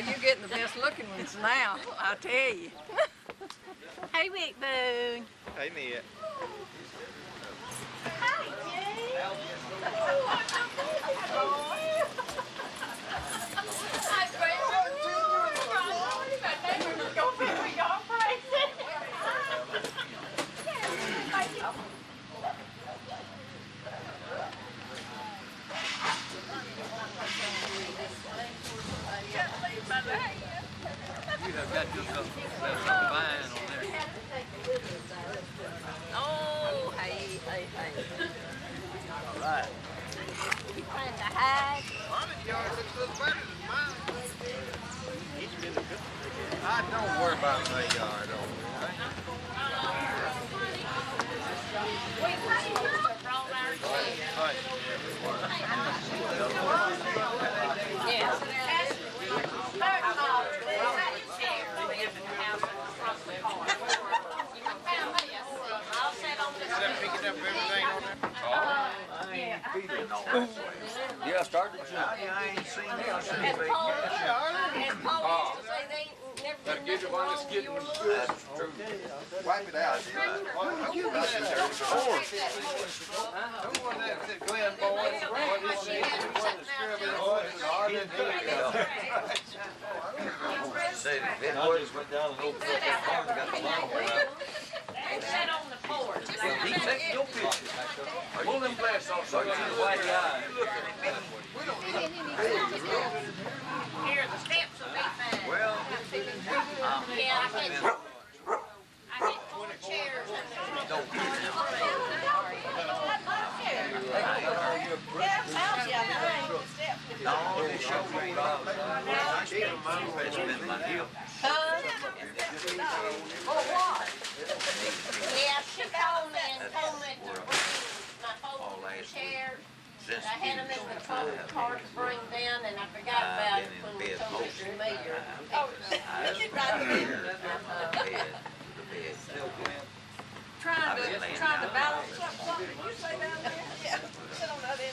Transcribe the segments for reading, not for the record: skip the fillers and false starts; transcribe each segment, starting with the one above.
Boy, you're getting the best looking ones now, I tell you. Hey, Ricky Boone. Hey, Mia. Hi, Jay. You have got yourself some vine on there. Oh, hey. All right. You trying to hide? 100 yards looks a little better than mine. He's really good. Don't worry about my yard over there. Picking up everything on there? I ain't feeling all that way. Yeah, I started to jump. I ain't seen that. As Paul used to say, they ain't never been nothing wrong with your looks. That's true. Wipe it out. Who was that Glenn boy? What is he? What is Scribbin' boy? Say, then boys went down and opened up that farm and got the lawnmower out. And sit on the porch. He takes your picture. Pull them glasses off so you can white eye. Here, the steps will be fine. Well, Yeah, I get 4 chairs in there. don't get it. No, they show me. It's been my deal. For what? Yeah, she called me and told me to bring my folding chairs. Since I had them in the car to bring down, and I forgot about it when we told Mr. Mayor. Trying to balance something. You say down there? Yeah. Sit on that end.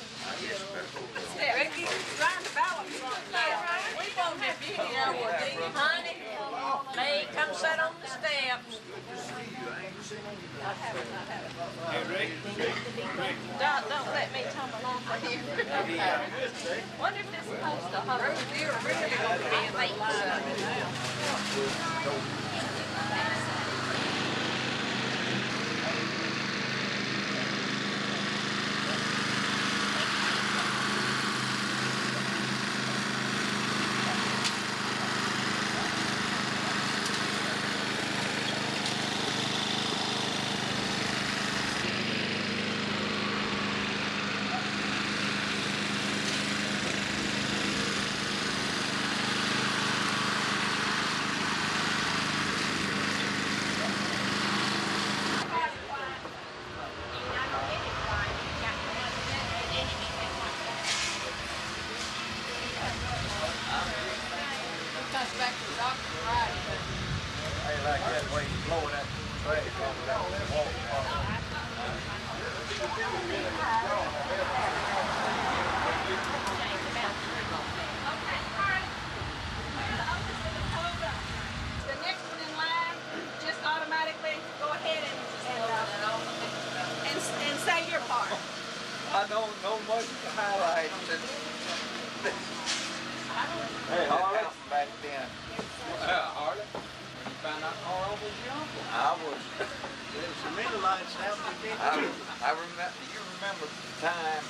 Ricky, trying to balance something. We want this video with these, honey. May come sit on the steps. Hey, Rick. Don't let me tumble off of here. Wonder if this is supposed to hold. You're really gonna be late. Back to the doctor Friday, but I like that way you blowing that trash off that wall. the next one in line, just automatically go ahead and say your part. I don't know much to highlight. Hey, Harley. Back then. Harley. You found out Carl was your uncle. I was. There's some middle lights happening. I remember. You remember the time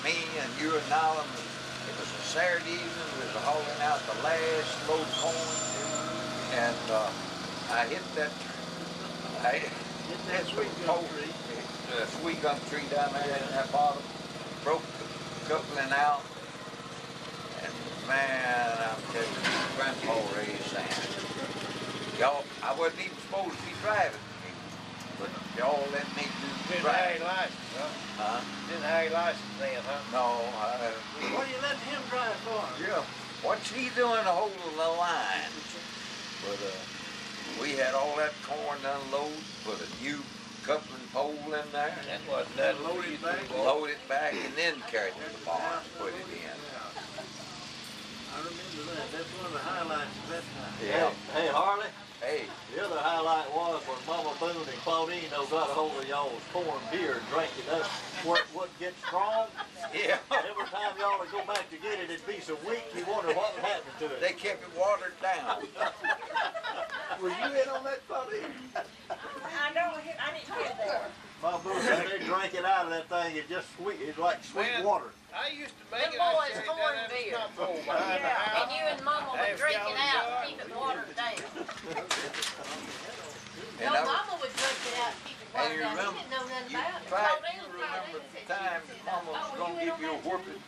me and you and Nolan? It was a Saturday evening. We was hauling out the last load of corn, and I hit that. Hit that sweet gum tree. The sweet gum tree down there in that bottom. Broke the coupling out. And man, I'm telling you, Grandpa raised sand. Y'all, I wasn't even supposed to be driving, but y'all let me do Didn't driving. have a license, huh? Huh? Didn't have a license then, huh? No, What are you letting him drive for? yeah. What's he doing to hold the line? But we had all that corn unloaded, put a new coupling pole in there. That wasn't that loaded back. Load it back and then carry it to the barn, put it in. I remember that. That's one of the highlights. Yeah. Hey, Harley, Hey, the other highlight was when Mama Boone and Claudine got a hold of y'all's corn beer and drank it up. What gets strong? yeah. Every time y'all would go back to get it, it'd be so weak you wonder what would happen to it. They kept it watered down. Were you in on that, Claudine? I know, I didn't get there. Mama Boone said they drank it out of that thing. It's just sweet. It's like sweet Man, water. I used to make Them it. I boys carried corn that beer. up the pole behind the house. And you and Mama would drink it out and keep it watered down. And No, I- Mama would drink it out and keep it And watered you down. She remember, didn't know nothing you about it. remember the time Mama was gonna give you a whooping,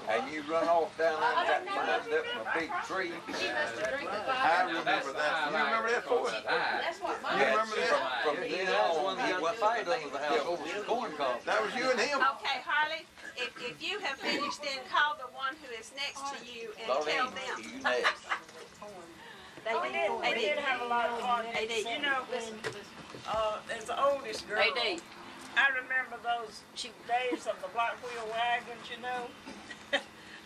and you run off down there and got climbed up in a big tree. She must have drank it I remember that. You remember that, boy? That's what You Mama remember that? From then on, he went fight under the house over some corn cob. That was you and him. Okay, Harley, if you have finished, then call the one who is next to you and tell Claudine, them. you next. We did have a lot of fun. You know, as the oldest girl, I remember those days of the black wheel wagons, you know.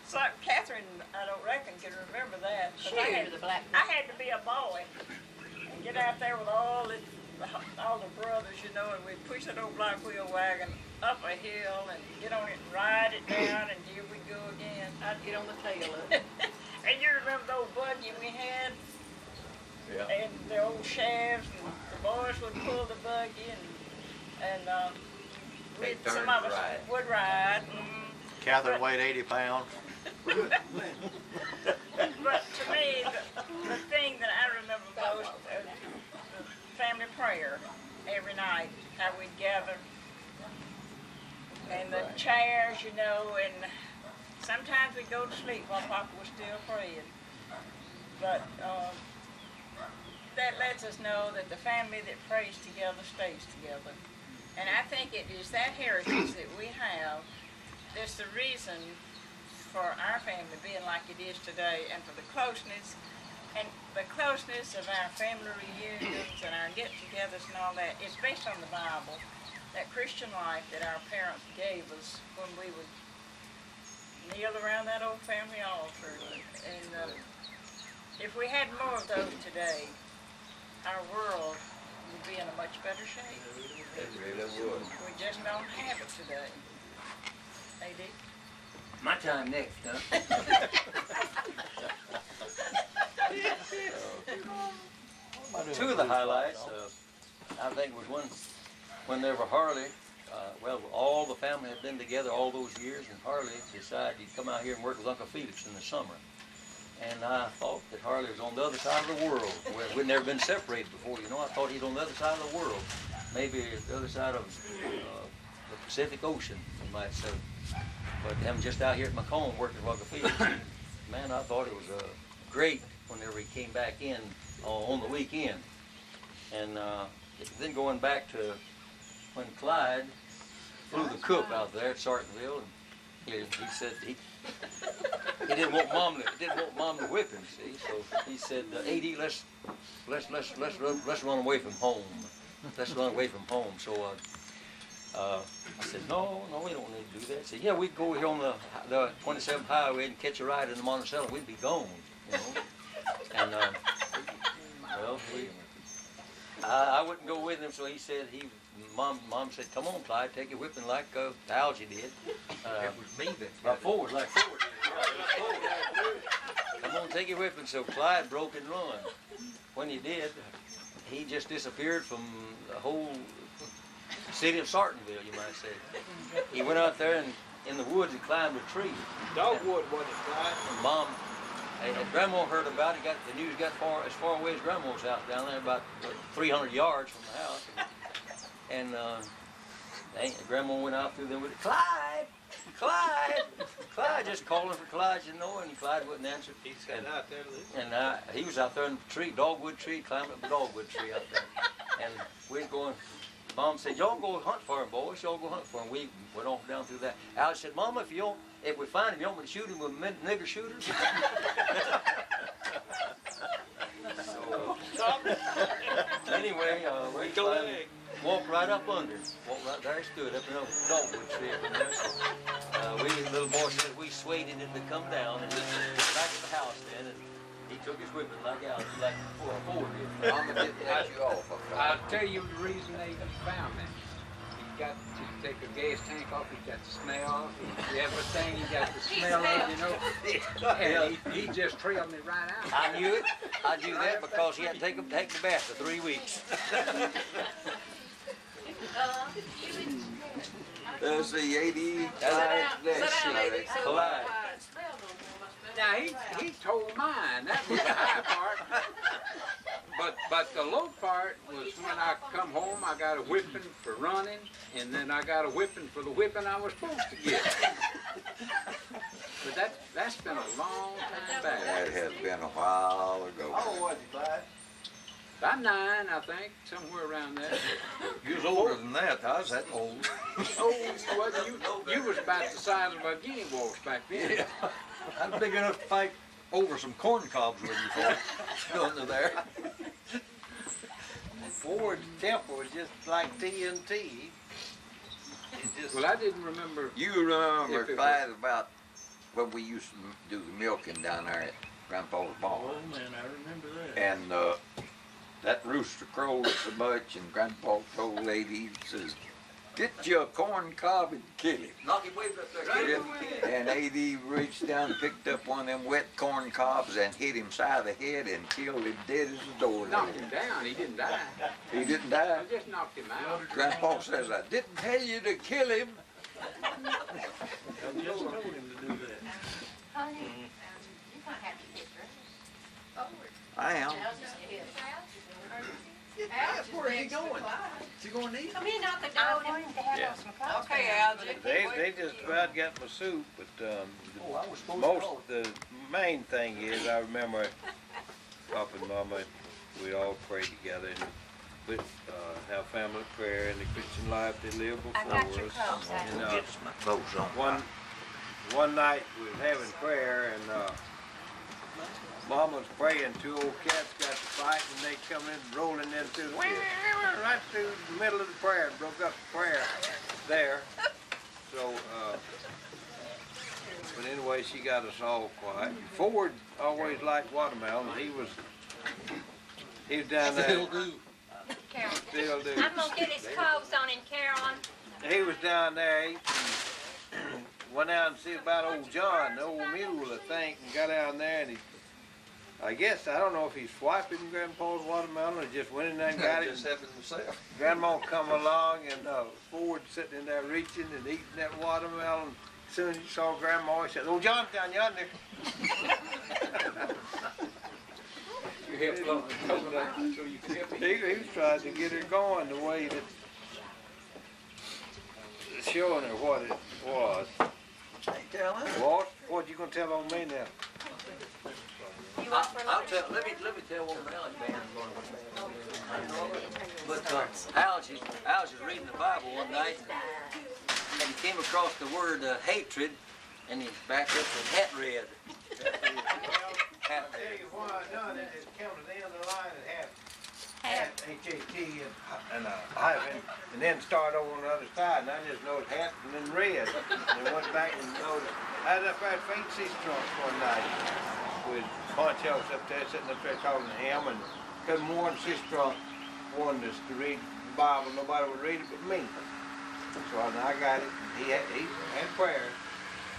So Catherine, I don't reckon, can remember that. I had to be a boy and get out there with all the brothers, you know, and we'd push that old black wheel wagon up a hill and get on it and ride it down, and here we go again. I'd get on the tail of it. And you remember the old buggy we had? Yeah. And the old shafts, and the boys would pull the buggy, and They some turned of us right. would ride. Catherine weighed 80 pounds. But to me, the thing that I remember most is the family prayer every night, how we'd gather, and the chairs, you know, and sometimes we'd go to sleep while Papa was still praying. But that lets us know that the family that prays together stays together. And I think it is that heritage that we have that's the reason for our family being like it is today, and for the closeness of our family reunions and our get-togethers and all that. It's based on the Bible, that Christian life that our parents gave us when we would kneel around that old family altar. And if we had more of those today, our world would be in a much better shape. It really would. We just don't have it today. AD? My time next, huh? Two of the highlights, I think, was whenever Harley, all the family had been together all those years, and Harley decided he'd come out here and work with Uncle Felix in the summer. And I thought that Harley was on the other side of the world. We'd never been separated before, you know. I thought he was on the other side of the world, maybe the other side of the Pacific Ocean, you might say. But him just out here at McComb working with Uncle Felix, man, I thought it was great whenever he came back in on the weekend. And then going back to when Clyde flew the cook out there at Sartinville, and he said he didn't want mom to whip him. See, so he said, "AD, let's run away from home. Let's run away from home." So I said, "No, we don't need to do that." He said, "Yeah, we'd go here on the 27th highway and catch a ride in the Monticello. We'd be gone, you know." And well, I wouldn't go with him, so he said Mom said, "Come on, Clyde, take your whipping like Algie did." It was me that Like forward. Right, forward. Come on, take your whipping. So Clyde broke and run. When he did, he just disappeared from the whole city of Sartinville, you might say. He went out there and in the woods and climbed a tree. Dogwood wasn't it, Clyde? And Mom, and Grandma heard about it. The news got as far away as Grandma's house down there, about 300 yards from the house. And Grandma went out through there with it. Clyde, just calling for Clyde, you know, and Clyde wouldn't answer. He's got out there listening. And he was out there in the tree, dogwood tree, climbing up the dogwood tree out there. And we was going. Mom said, "Y'all go hunt for him, boys. Y'all go hunt for him." We went off down through that. Alex said, "Mama, if we find him, you want me to shoot him with nigger shooters?" Anyway, we walked right up under. Walked right there, he stood up in a dogwood tree up in there. So, we, little boy said, we swayed him to come down and he was back at the house then. And He took his whipping like Algy, like Ford did. I'm gonna let you off. I'll tell you the reason they found that. He got to take a gas tank off, he got the smell, everything, he got the smell of, you know. And he just trailed me right out. I knew it. I knew that because he had to take the bath for 3 weeks. There's the 80. Sit down, lady. Clyde. Now, he told mine, that was the high part. But the low part was when I come home, I got a whipping for running, and then I got a whipping for the whipping I was supposed to get. But that's been a long time back. That has been a while ago. How old was he, Clyde? About 9, I think, somewhere around there. You was older than that. I was that old. Oh, you was about the size of a guinea wolf back then. I'm big enough to fight over some corn cobs with you for under there. Ford's temper was just like TNT. Well, I didn't remember. You remember, If it Clyde, about when we used to do the milking down there at Grandpa's barn. Oh man, I remember that. And that rooster crowed so much, and Grandpa told Lady, he says, "Get you a corn cob and kill him." Knock him way up there. Yeah. And A.D. reached down and picked up one of them wet corn cobs and hit him side of the head and killed him dead as a doornail. Knocked him down, he didn't die. He didn't die. I just knocked him out. Grandpa says, "I didn't tell you to kill him." I just told him to do that. Honey, you're gonna have to get dressed. I am. Where is he going? Come in out the door. Okay, Algy. They just about got my soup, but I was supposed most to the main thing is I remember Papa and Mama, we all prayed together and with have family prayer and the Christian life they live I before got your us. clothes, And Get my clothes on. one night we was having prayer and Mama was praying. 2 old cats got to fight and they come in rolling in through the right through the middle of the prayer and broke up the prayer there. So, but anyway, she got us all quiet. Ford always liked watermelon. He was down there. Still do. Carolyn. Still do. I'm gonna get his clothes on him, Carolyn. He was down there eating. Went out and see about old John, the old mule, I think, and got down there and he. I guess, I don't know if he's swiping Grandpa's watermelon or just went in there and got it. Just happened himself. Grandma come along and Ford sitting in there reaching and eating that watermelon. As soon as he saw Grandma, he said, "Oh, John's down yonder." You helped load the coconut so you could help He was trying to get her going the way that, showing her what it was. Hey, Carolyn. What you gonna tell on me now? You up for I'll lunch? tell. Let me tell one of the Algy bands But Algy's reading the Bible one night, and he came across the word hatred, and he backed up with hat red. Hat I'll tell red. you what I done, it counted the end of the line and hat, H-A-T and hyphen, and then start over on the other side, and I just noticed hat and then red, and went back and noticed. I was up there at Faint Seastrunk one night with bunch of us up there, sitting up there talking to him, and couldn't warn Seastrunk wanted us to read the Bible, nobody would read it but me. So I got it, he had prayers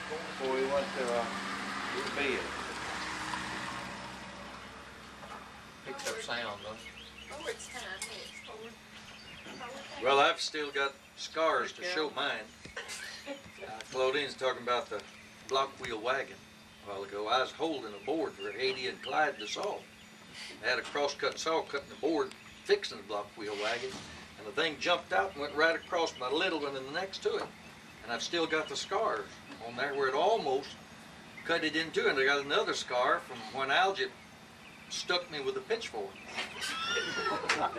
before he went to bed. Picks up sound, though. Oh, it's time. It's 4. Well, I've still got scars to show mine. Claudine's talking about the block wheel wagon a while ago. I was holding a board for Haiti and Clyde to saw. I had a cross-cut saw cutting the board, fixing the block wheel wagon, and the thing jumped out and went right across my little one and the next to it. And I've still got the scars on there where it almost cut it in two, and I got another scar from when Algy stuck me with a pitchfork.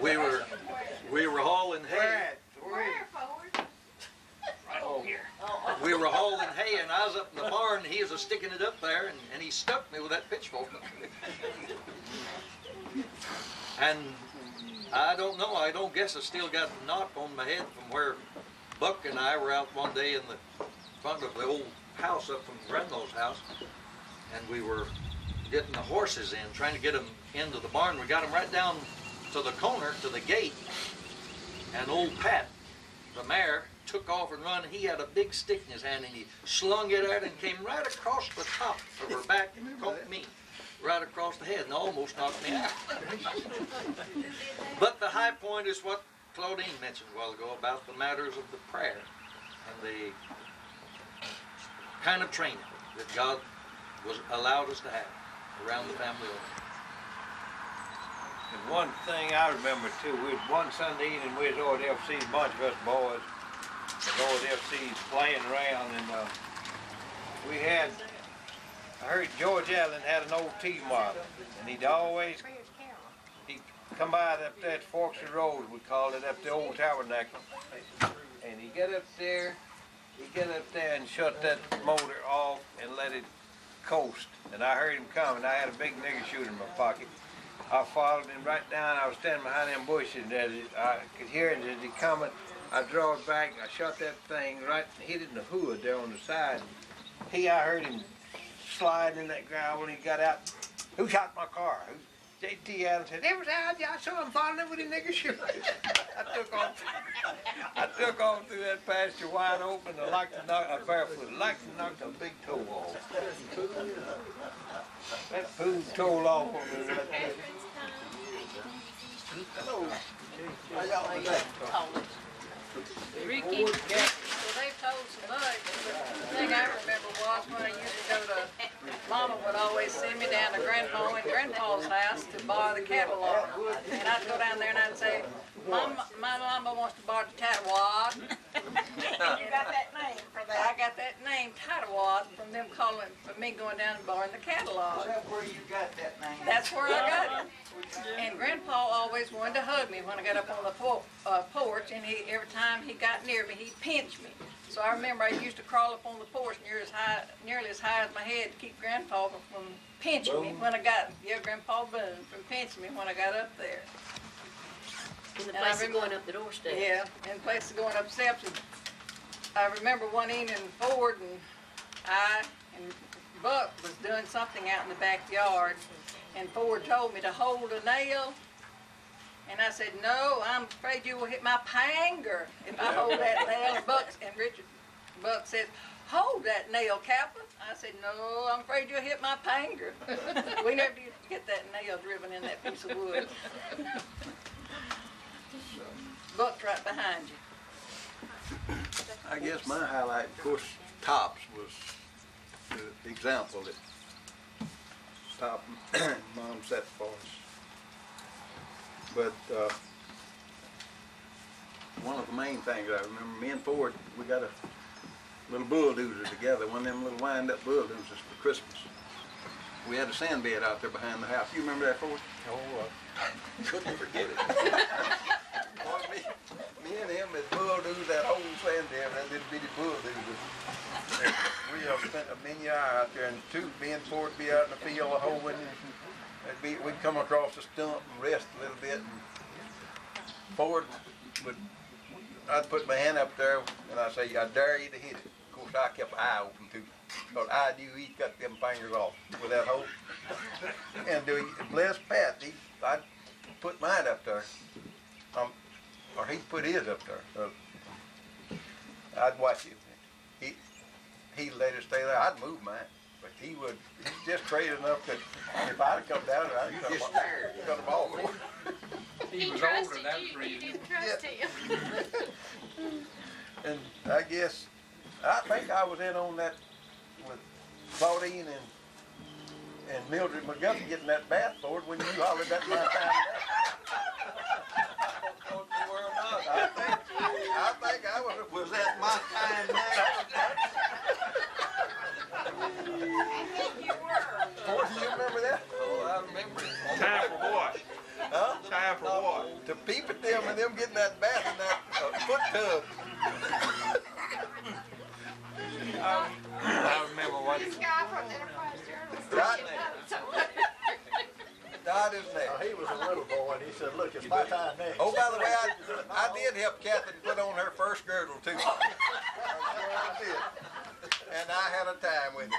We were hauling hay. Where, Forward? We were hauling hay, and I was up in the barn, and he was sticking it up there, and he stuck me with that pitchfork. And I don't know, I don't guess I still got a knot on my head from where Buck and I were out one day in the front of the old house up from Grandma's house, and we were getting the horses in, trying to get them into the barn. We got them right down to the corner, to the gate, and old Pat, the mare, took off and run. He had a big stick in his hand, and he slung it at her and came right across the top of her back and caught me right across the head and almost knocked me out. But the high point is what Claudine mentioned a while ago about the matters of the prayer and the kind of training that God was allowed us to have around the family altar. And one thing I remember too, we was one Sunday evening, we was over at FC's, a bunch of us boys, over at FC's playing around, and we had, I heard George Allen had an old T-model, and he'd come by up there at Forks of the Road, we called it, up the old tabernacle, and he'd get up there and shut that motor off and let it coast, and I heard him coming. I had a big nigger shooter in my pocket. I followed him right down. I was standing behind them bushes, and I could hear him as he coming. I drove back, and I shot that thing right and hit it in the hood there on the side. I heard him sliding in that gravel, and he got out. Who shot my car? J.T. Adams said, every time I saw him following him with his nigger shooter. I took off through that pasture wide open. I like to knock, barefoot. I like to knock a big toe off. That fool toe off on me right there. Hello. How y'all doing? Ricky, well, they've told so much. The thing I remember was when I used to go to, Mama would always send me down to Grandpa and Grandpa's house to borrow the catalog. And I'd go down there and I'd say, my mama wants to borrow the Titlewad. You got that name for that? I got that name, Titlewad, from them calling, from me going down and borrowing the catalog. Is that where you got that name? That's where I got it. And Grandpa always wanted to hug me when I got up on the porch, and every time he got near me, he'd pinch me. So I remember I used to crawl up on the porch nearly as high as my head to keep Grandpa from pinching me when I got, Grandpa Boone, from pinching me when I got up there. In the place of going up the doorstep. Yeah, in place of going up steps. And I remember one evening Ford and I and Buck was doing something out in the backyard, and Ford told me to hold a nail, and I said, no, I'm afraid you will hit my panger if I hold that nail. And Buck said, hold that nail, Captain. I said, no, I'm afraid you'll hit my panger. We never did get that nail driven in that piece of wood. Buck's right behind you. I guess my highlight, of course, Tops was the example that Top Mom set for us. But one of the main things I remember, me and Ford, we got a little bulldozer together, one of them little wind-up bulldozers for Christmas. We had a sand bed out there behind the house. You remember that, Ford? Oh, couldn't forget it. Boy, me and him had bulldozed that whole sand bed, that little bitty bulldozer. We spent a many hours out there, and me and Ford would be out in the field hoeing, and we'd come across the stump and rest a little bit. And Ford I'd put my hand up there, and I'd say, I dare you to hit it. Of course, I kept my eye open too, because I knew he'd cut them fingers off with that hoe. And bless Pat, I'd put mine up there, or he'd put his up there. So I'd watch it. He'd let it stay there. I'd move mine, but he's just crazy enough that if I'd come down there, I'd cut them off. He was older, that was the reason. You didn't trust him. And I think I was in on that with Claudine and Mildred McGuffey getting that bath for it when you hollered that my time. I think I was that my time now? Do you remember that? Oh, I remember it. Time for what? Huh? Time for what? To peep at them and them getting that bath in that foot tub. I remember what. This guy from Enterprise Dot his neck. He was a little boy, and he said, look, it's my time next. Oh, by the way, I did help Catherine put on her first girdle, too. I did. And I had a time with it.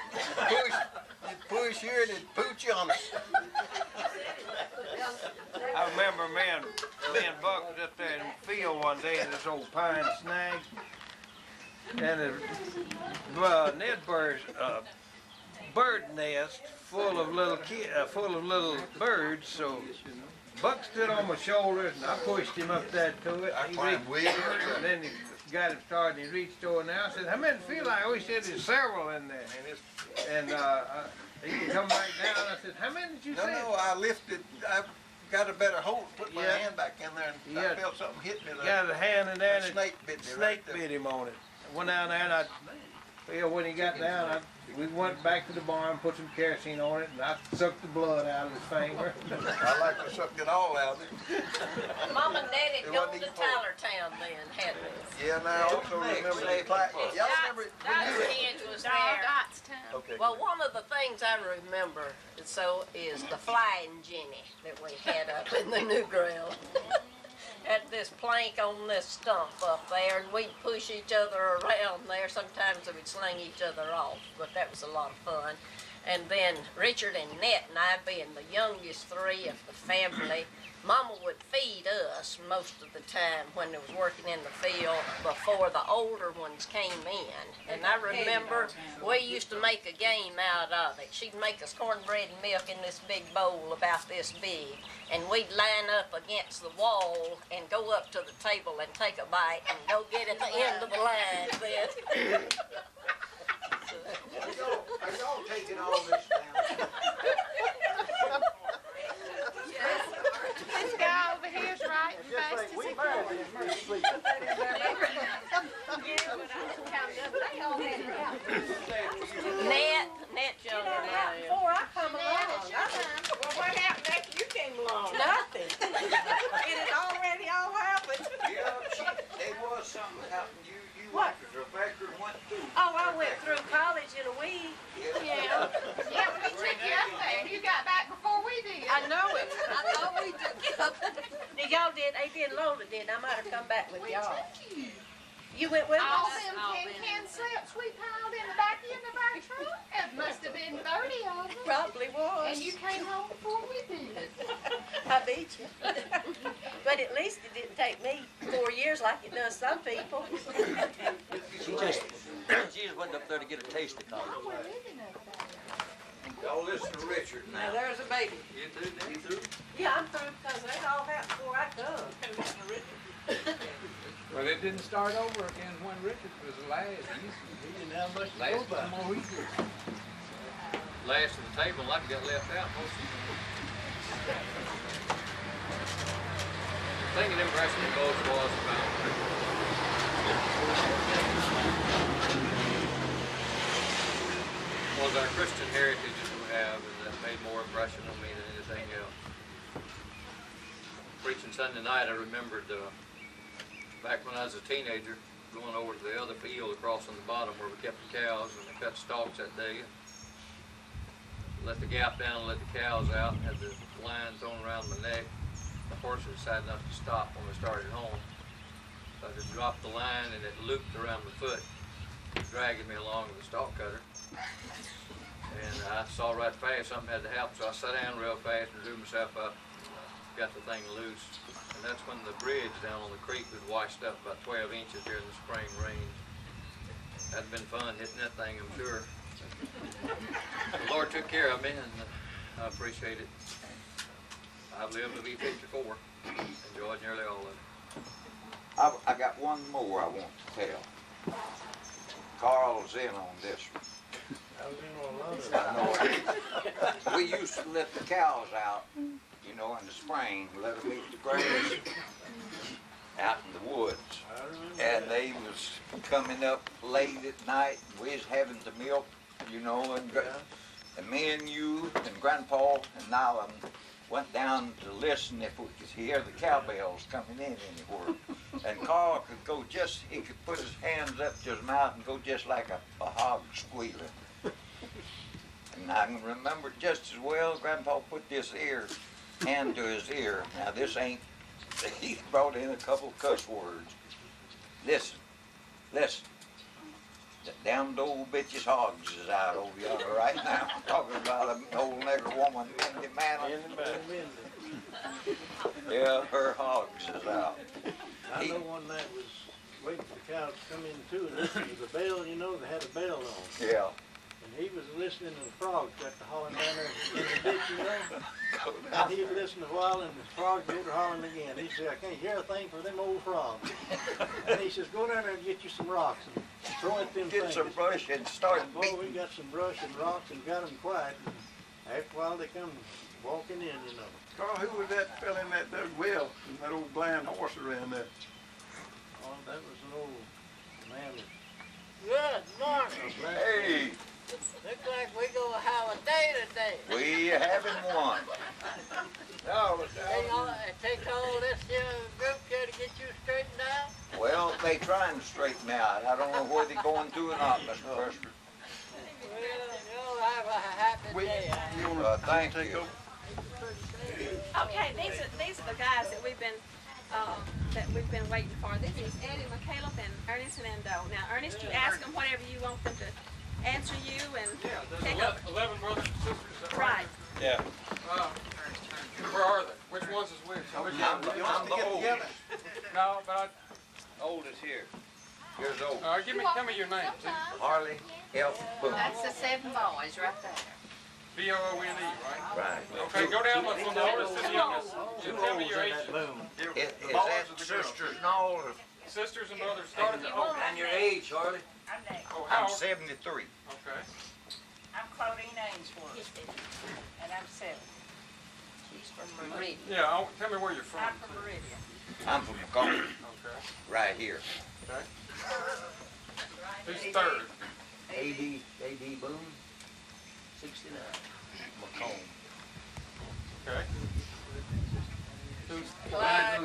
push here and it'd pooch you on it. I remember me and Buck was up there in the field one day in this old pine snag. And Ned Bird's bird nest full of little birds. So Buck stood on my shoulders and I pushed him up there to it. I climbed way over. And then he got him started and he reached over and I said, how many feel like? I always said there's several in there. And he come back down. I said, how many did you say? No, I lifted. I got a better hold. Put my hand back in there and I felt something hit me there. Got a hand in there and a snake bit me. Snake bit him on it. I went down there and when he got down, we went back to the barn, put some kerosene on it, and I sucked the blood out of his finger. I like to suck it all out of it. Mom and Daddy go to Tylertown then, had this. Yeah, and I also remember the plaque. Y'all remember it? Dot's kids was there. Okay. Well, one of the things I remember is the flying Jenny that we had up in the new ground. Had this plank on this stump up there, and we'd push each other around there. Sometimes we'd sling each other off, but that was a lot of fun. And then Richard and Ned and I, being the youngest three of the family, Mama would feed us most of the time when they was working in the field before the older ones came in. And I remember we used to make a game out of it. She'd make us cornbread and milk in this big bowl about this big. And we'd line up against the wall and go up to the table and take a bite and go get at the end of the line then. Are y'all taking all this down? This guy over here is writing fast as he can. Net younger than I am. Before I come along. Well, what happened after you came along? Nothing. It had already all happened. Yeah, there was something happened. You What? went to Rebecca and went through. Oh, I went through college in a week. Yeah, but we took you up there. You got back before we did. I know it. I know we did. Y'all did. A.D. and Lola did. I might have come back with y'all. You went with All us? them can slips we piled in the back end of our truck. It must have been 30 of them. Probably was. And you came home before we did. I beat you. But at least it didn't take me 4 years like it does some people. She just went up there to get a taste of college. We're living up there. Y'all listen to Richard Now now. there's a baby. You through? Yeah, I'm through because they all happened before I come. Well, it didn't start over again when Richard was alive. He didn't have much to go Last by. one more week. Last of the table, like got left out most of them. The thing that impressed me most was about our Christian heritage that we have, and that made more impression on me than anything else. Preaching Sunday night, I remembered back when I was a teenager, going over to the other field across on the bottom where we kept the cows, and they cut stalks that day. Let the gap down and let the cows out, and had the line thrown around my neck. The horse decided not to stop when we started home. So I just dropped the line and it looped around my foot, dragging me along with the stalk cutter. And I saw right fast something had to happen, so I sat down real fast and drew myself up, got the thing loose. And that's when the bridge down on the creek was washed up about 12 inches during the spring rain. That'd been fun hitting that thing, I'm sure. The Lord took care of me, and I appreciate it. I've lived to be 54. Enjoyed nearly all of it. I got one more I want to tell. Carl's in on this one. We used to let the cows out, you know, in the spring, let them eat the grass out in the woods. And they was coming up late at night, we was having the milk, you know, and me and you and Grandpa and Nyla went down to listen if we could hear the cowbells coming in anywhere. And Carl could go just, he could put his hands up to his mouth and go just like a hog squealing. And I can remember just as well, Grandpa put this hand to his ear. Now this ain't, he brought in a couple cuss words. Listen, listen. The damned old bitch's hogs is out over yonder right now. Talking about an old nigger woman, Mindy Manning. Yeah, her hogs is out. I know one night was waiting for the cows to come in too and listening to the bell, you know, they had a bell on. Yeah. And he was listening to the frogs got to hollering down there in the ditch, you know. And he listened a while and the frogs did hollering again. He said, I can't hear a thing for them old frogs. And he says, go down there and get you some rocks and throw at them Get things. some brush and start Boy, beating. we got some brush and rocks and got them quiet. And after a while they come walking in, you know. Carl, who was that fella in that dug well, and that old blind horse around there? Oh, that was an old man that Good morning. Hey, Looks like we gonna have a day today. we having one. It takes all this group here to get you straightened out? Well, they trying to straighten me out. I don't know where they're going to or not, Mr. Custer. Well, you'll have a happy day. Thank you. Okay, these are the guys that we've been waiting for. This is Eddie, McCaleb, and Ernest and Endo. Now, Ernest, you ask them whatever you want them to answer you and pick up. 11 brothers and sisters. Is that Right. Yeah. Where are they? Which ones is which? I'm the oldest. No, but Oldest here. Here's old. tell me your name, too. Harley F. Boone. That's the 7 boys right there. B-O-O-N-E, right? Right. Okay, go down from the oldest to the youngest. You tell me your age. Is that sisters and all? Or- Sisters and brothers. Start at the oldest. And your age, Harley? Oh, how I'm old? 73. Okay. I'm Claudine Ainsworth, and I'm 7. She's from Meridian. Yeah, tell me where you're from. I'm from Meridian. I'm from McComb, Okay. right here. Okay. Who's third? A.D. Boone, 69. McComb. Okay. Who's Clyde.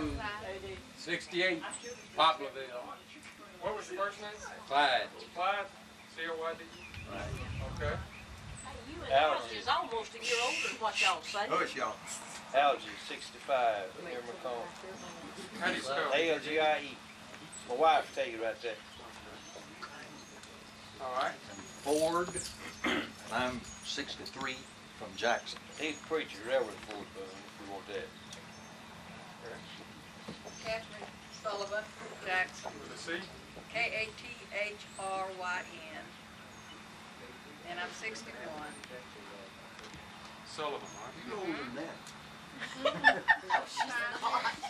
68. Poplarville. What was your first name? Clyde. Clyde? C-O-Y-D? Okay. She's almost a year older than what y'all say. Hush, y'all. Algie, 65, near McComb. How do you spell it? A-L-G-I-E. My wife tell you right there. All right. Ford, I'm 63 from Jackson. He's a preacher, Reverend Ford Boone, if you want that. Catherine Sullivan, Jackson, With a C? Kathryn. And I'm 61. Sullivan, right? You older than that.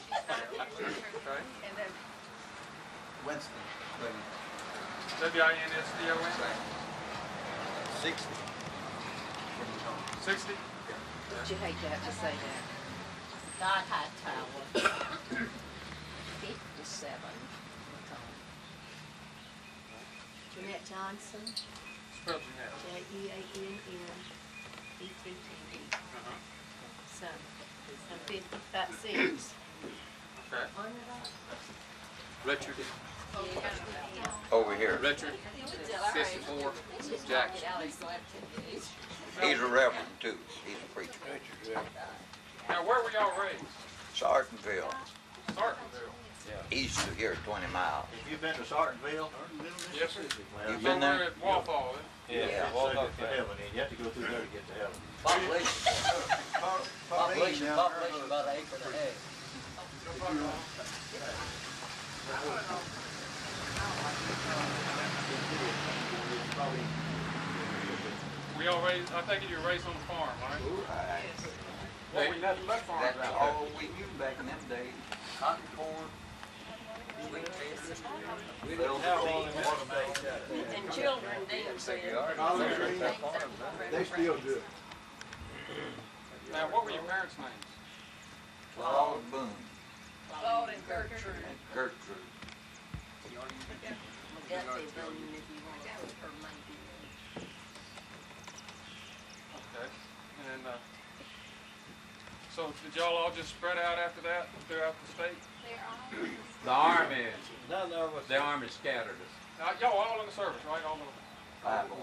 Okay. And then Winston. W-I-N-S-T-O-N? 60. 60? Don't you hate to have to say that? God Hightower, 57. Jeanette Johnson, Spell Jeanette. Jeanette. Uh-huh. So, I'm 56. Okay. Richard. Over here. Richard. 54. Jackson. He's a reverend too. He's a preacher. Now, where were y'all raised? Sartinville, Sartinville. east of here, 20 miles. Have you been to Sartinville? Yes, sir. You It's been over there? at Wallfall, Yeah, Yeah. walk up to heaven, and you have to go through there to get to heaven. Population about an acre and a half. We all raised, I think you were raised on the farm, right? What were you nothing but farms That's out all we knew back in them days. Cotton corn. and children, they say. They still do it. there? Now, what were your parents' names? Claude Boone, Claude and Gertrude. Gertrude. McGuffey Boone, if you want to put her name. Okay. And, so did y'all all just spread out after that throughout the state? The Army, None of us. the Army scattered us. Y'all all in the service, right? All of them? 5 boys.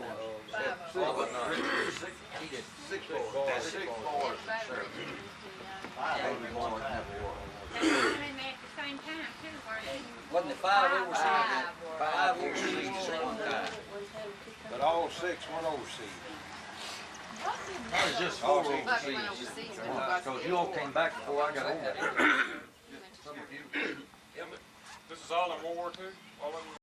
He did 6 boys. That's 6 boys in service. Maybe more than that. They were in there at the same time too, weren't they? Wasn't it 5 overseas? 5 overseas at one time. But all 6 went overseas. I was just 4 overseas. Cause you all came back before I got over there. Some of you. This is all in World War II? All of them?